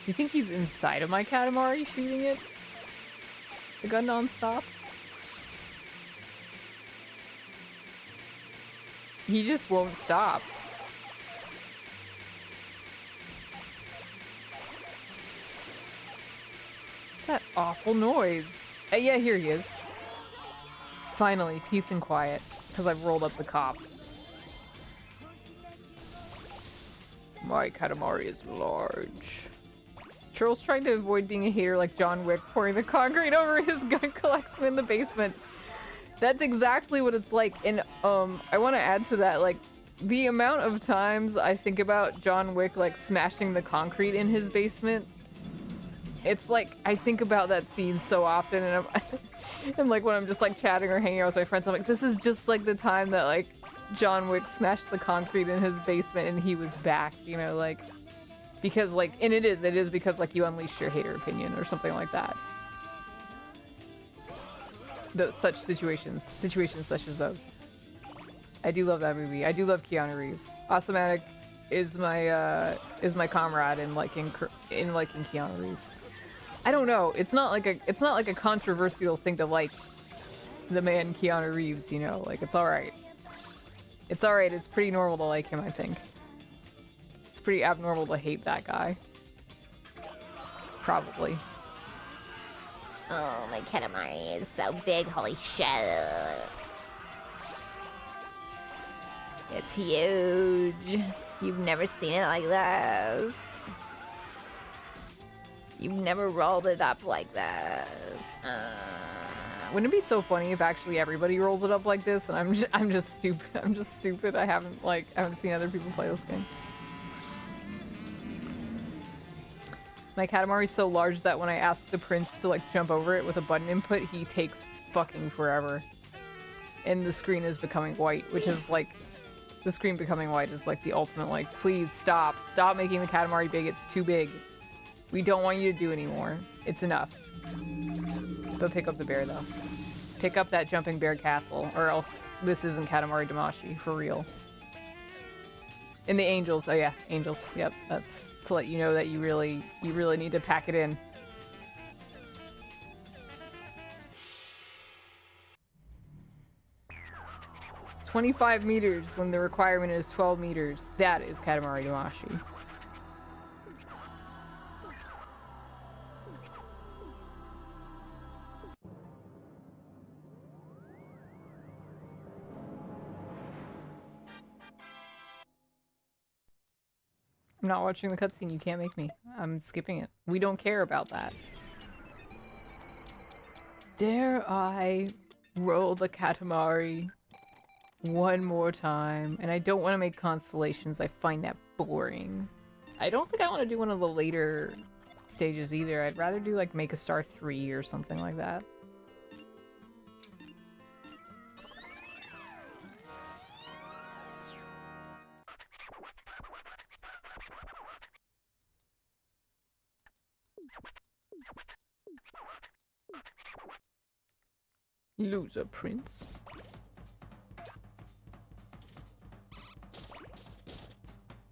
you think he's inside of my Katamari shooting it? The gun non-stop? He just won't stop. What's that awful noise? Yeah, here he is. Finally, peace and quiet, because I've rolled up the cop. My Katamari is large. Churl's trying to avoid being a hater like John Wick, pouring the concrete over his gun collection in the basement. That's exactly what it's like, and I want to add to that, like, the amount of times I think about John Wick, like, smashing the concrete in his basement. It's like, I think about that scene so often, and and like when I'm just like chatting or hanging out with my friends, I'm like, this is just like the time that like John Wick smashed the concrete in his basement and he was back, you know, like, because like, and it is because like you unleashed your hater opinion or something like that. Such situations such as those. I do love that movie. I do love Keanu Reeves. Automatic is my comrade in liking Keanu Reeves. I don't know. It's not like a controversial thing to like the man Keanu Reeves, you know? Like, it's alright. It's alright. It's pretty normal to like him, I think. It's pretty abnormal to hate that guy. Probably. Oh, my Katamari is so big, holy shit. It's huge. You've never seen it like this. You've never rolled it up like this. Wouldn't it be so funny if actually everybody rolls it up like this and I'm just stupid. I'm just stupid. I haven't seen other people play this game. My katamari is so large that when I ask the prince to like jump over it with a button input, he takes fucking forever. And the screen is becoming white, which is like, the screen becoming white is like the ultimate like, please stop. Stop making the katamari big. It's too big. We don't want you to do anymore. It's enough. But pick up the bear though. Pick up that jumping bear castle, or else this isn't Katamari Damacy for real. And the angels, oh yeah, angels, yep, that's to let you know that you really need to pack it in. "25 meters when the requirement is 12 meters. That is Katamari Damacy. I'm not watching the cutscene, you can't make me. I'm skipping it. We don't care about that. Dare I roll the Katamari one more time? And I don't want to make constellations, I find that boring. I don't think I want to do one of the later stages either. I'd rather do like Make a Star 3 or something like that. Loser prince.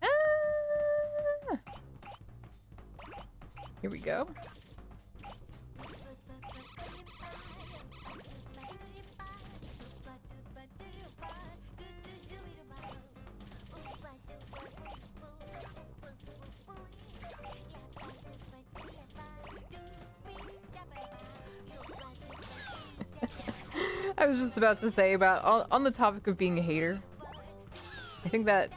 Ah! Here we go. I was just about to say about, on the topic of being a hater, I think that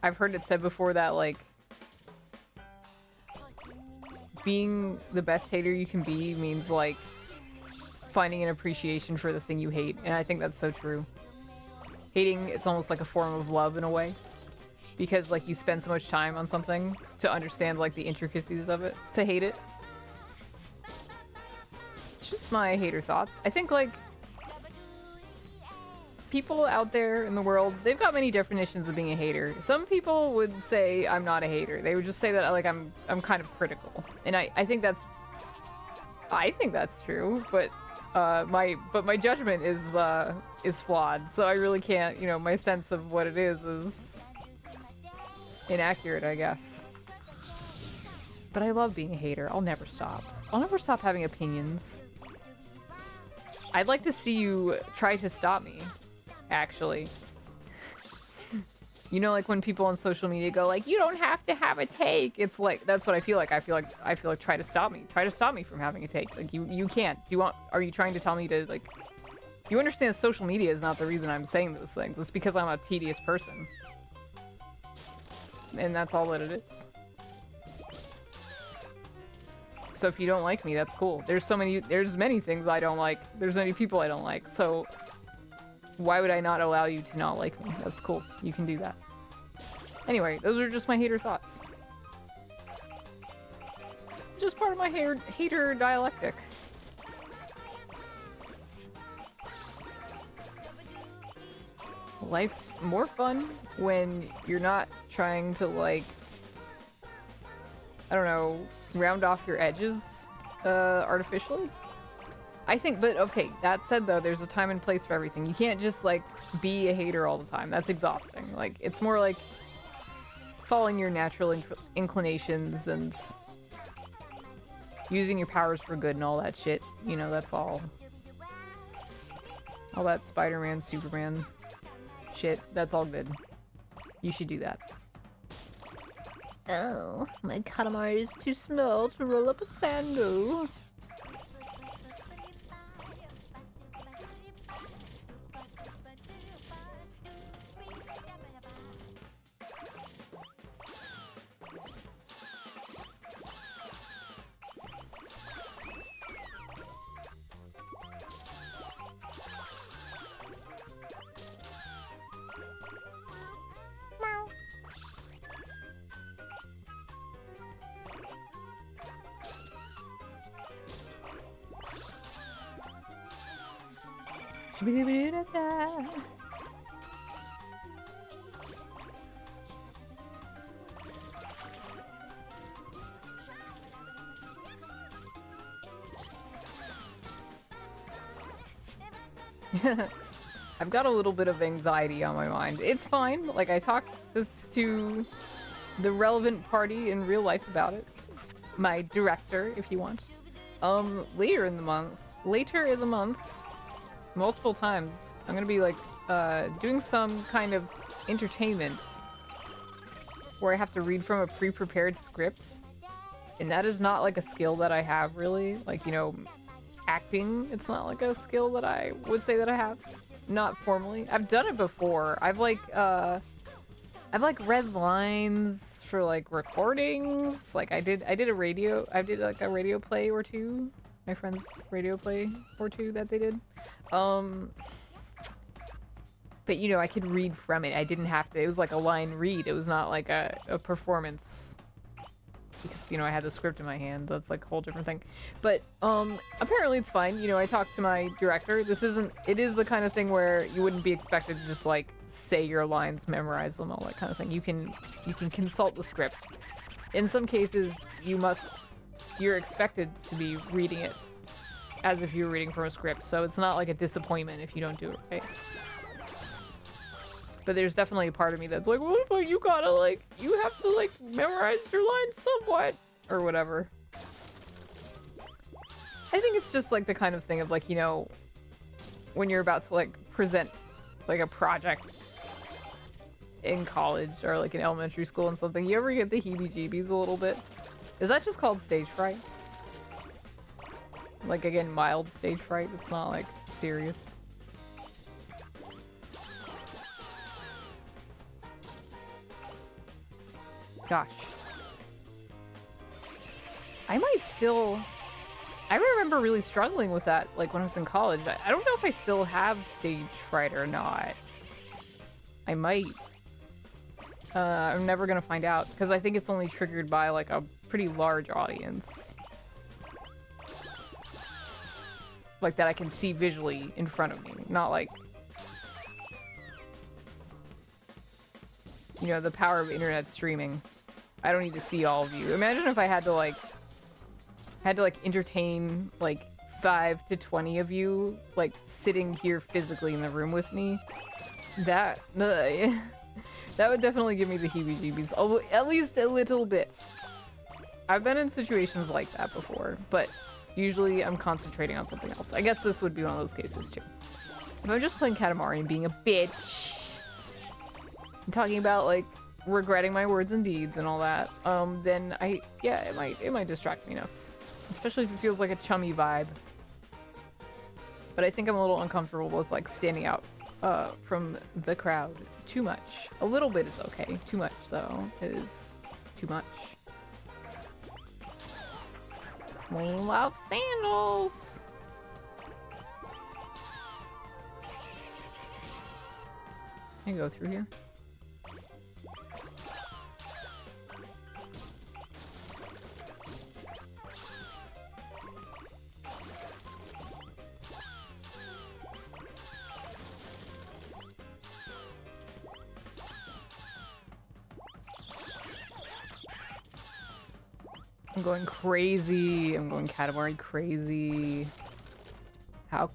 I've heard it said before that, like, being the best hater you can be means, like, finding an appreciation for the thing you hate, and I think that's so true. Hating, it's almost like a form of love in a way, because, like, you spend so much time on something to understand, like, the intricacies of it, to hate it. Just my hater thoughts. I think like people out there in the world, they've got many definitions of being a hater. Some people would say I'm not a hater. They would just say that like I'm kind of critical. And I think that's true, but my judgment is flawed. So I really can't, you know, my sense of what it is inaccurate, I guess. But I love being a hater. I'll never stop. I'll never stop having opinions. I'd like to see you try to stop me, actually. You know, like when people on social media go like, you don't have to have a take. It's like, that's what I feel like. I feel like try to stop me. Try to stop me from having a take. Like you can't. Are you trying to tell me to like, you understand social media is not the reason I'm saying those things. It's because I'm a tedious person. And that's all that it is. So if you don't like me, that's cool. There's many things I don't like. There's many people I don't like. So why would I not allow you to not like me? That's cool. You can do that. Anyway, those are just my hater thoughts. It's just part of my hater dialectic. Life's more fun when you're not trying to like, I don't know, round off your edges artificially. I think, but okay, that said though, there's a time and place for everything. You can't just like be a hater all the time. That's exhausting. Like, it's more like following your natural inclinations and using your powers for good and all that shit. You know, that's all that Spider-Man, Superman shit. That's all good. You should do that. Oh, my katamari is too small to roll up a sando. I've got a little bit of anxiety on my mind. It's fine. Like, I talked to the relevant party in real life about it. My director, if you want. Later in the month, multiple times, I'm gonna be, like, doing some kind of entertainment where I have to read from a pre-prepared script. And that is not, like, a skill that I have, really. Like, you know, acting, it's not, like, a skill that I would say that I have. Not formally. I've done it before. I've read lines for like recordings. Like I did like a radio play or two. My friend's radio play or two that they did. But you know, I could read from it. I didn't have to. It was like a line read. It was not like a performance. Because, you know, I had the script in my hand. That's like a whole different thing. But apparently it's fine. You know, I talked to my director. It is the kind of thing where you wouldn't be expected to just like say your lines, memorize them, all that kind of thing. You can consult the script. In some cases, you're expected to be reading it as if you're reading from a script. So it's not like a disappointment if you don't do it right. But there's definitely a part of me that's like, what about you gotta, like, you have to, like, memorize your lines somewhat, or whatever. I think it's just, like, the kind of thing of, like, you know, when you're about to, like, present, like, a project in college, or, like, in elementary school and something, you ever get the heebie-jeebies a little bit? Is that just called stage fright? Like, again, mild stage fright? It's not, like, serious. Gosh. I remember really struggling with that, like, when I was in college. I don't know if I still have stage fright or not. I might. I'm never gonna find out, because I think it's only triggered by, like, a pretty large audience. Like, that I can see visually in front of me. Not, like... You know, the power of internet streaming. I don't need to see all of you. Imagine if I had to entertain like 5 to 20 of you like sitting here physically in the room with me. That would definitely give me the heebie-jeebies. At least a little bit. I've been in situations like that before, but usually I'm concentrating on something else. I guess this would be one of those cases too. If I'm just playing Katamari and being a bitch, and talking about like regretting my words and deeds and all that, then it might distract me enough. Especially if it feels like a chummy vibe. But I think I'm a little uncomfortable with like standing out from the crowd too much. A little bit is okay. Too much though is too much. We love sandals. Can I go through here? I'm going crazy. I'm going Katamari crazy.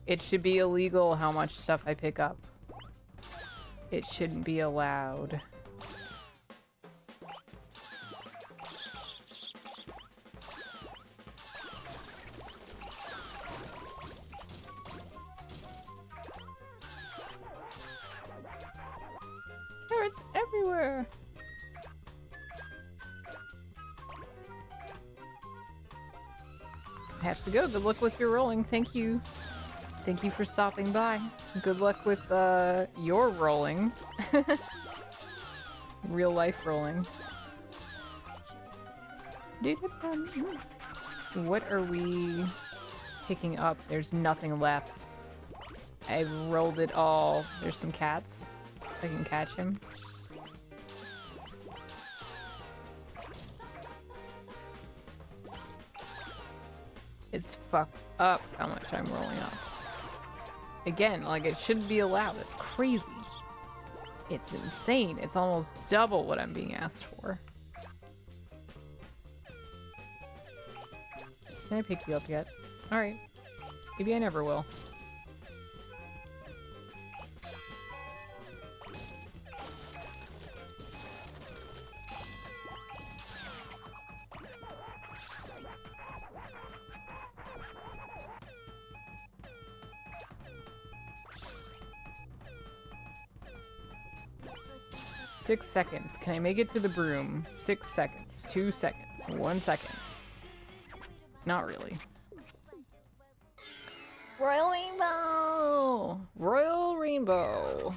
It should be illegal how much stuff I pick up. It shouldn't be allowed. Carrots everywhere. I have to go. Good luck with your rolling. Thank you. Thank you for stopping by. Good luck with your rolling. Real life rolling. What are we picking up? There's nothing left. I've rolled it all. There's some cats. I can catch him. It's fucked up how much I'm rolling up. Again, like, it shouldn't be allowed. It's crazy. It's insane. It's almost double what I'm being asked for. Can I pick you up yet? Alright. Maybe I never will. Six seconds. Can I make it to the broom? 6 seconds. 2 seconds. 1 second. Not really. Royal Rainbow! Royal Rainbow!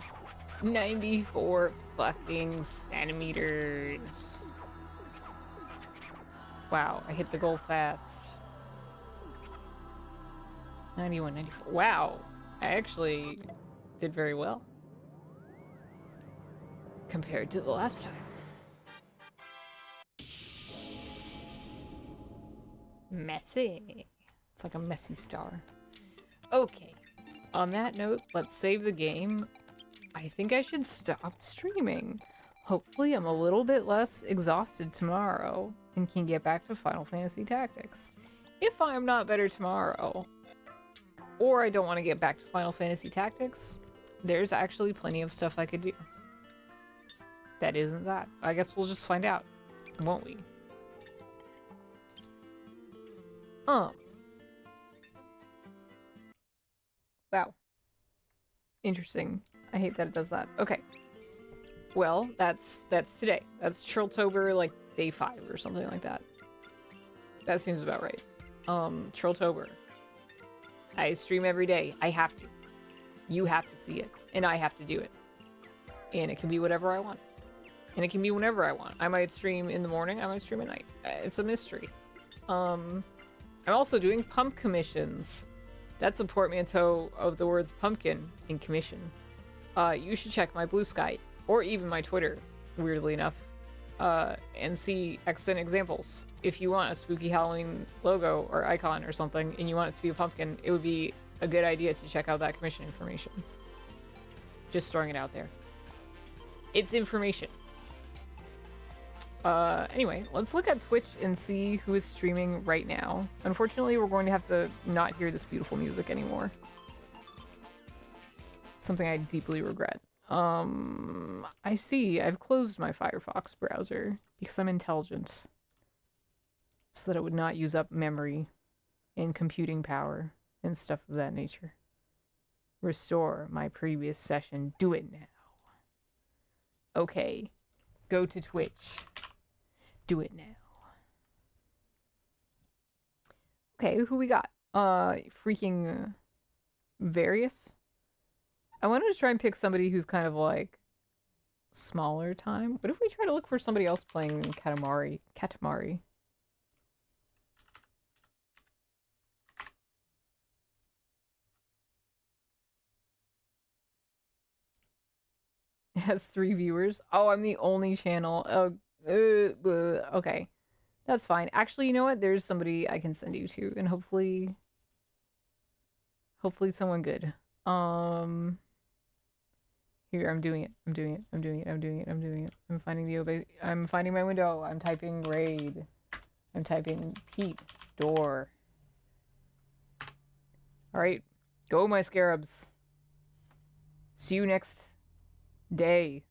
94 fucking centimeters. Wow, I hit the goal fast. 91, 94. Wow, I actually did very well. Compared to the last time. Messy. It's like a messy star. Okay. On that note, let's save the game. I think I should stop streaming. Hopefully I'm a little bit less exhausted tomorrow and can get back to Final Fantasy Tactics. If I am not better tomorrow, or I don't want to get back to Final Fantasy Tactics, there's actually plenty of stuff I could do. That isn't that. I guess we'll just find out, won't we? Wow. Interesting. I hate that it does that. Okay. Well, that's today. That's churltober, like, day 5 or something like that. That seems about right. Churltober. I stream every day. I have to. You have to see it. And I have to do it. And it can be whatever I want. And it can be whenever I want. I might stream in the morning, I might stream at night. It's a mystery. I'm also doing pump commissions. That's a portmanteau of the words pumpkin and commission. You should check my Blue Sky, or even my Twitter, weirdly enough, and see excellent examples. If you want a spooky Halloween logo or icon or something, and you want it to be a pumpkin, it would be a good idea to check out that commission information. Just throwing it out there. It's information. Anyway, let's look at Twitch and see who is streaming right now. Unfortunately, we're going to have to not hear this beautiful music anymore. Something I deeply regret. I see. I've closed my Firefox browser because I'm intelligent. So that it would not use up memory and computing power and stuff of that nature. Restore my previous session. Do it now. Okay. Go to Twitch. Do it now. Okay, who we got? Freaking Various. I wanted to try and pick somebody who's kind of like smaller time. What if we try to look for somebody else playing Katamari? Katamari. It has 3 viewers. Oh, I'm the only channel. Oh, okay. That's fine. Actually, you know what? There's somebody I can send you to, and hopefully someone good. Here, I'm doing it. I'm doing it. I'm doing it. I'm doing it. I'm doing it. I'm finding the I'm finding my window. I'm typing raid. I'm typing Pete door. All right, go my scarabs. See you next day.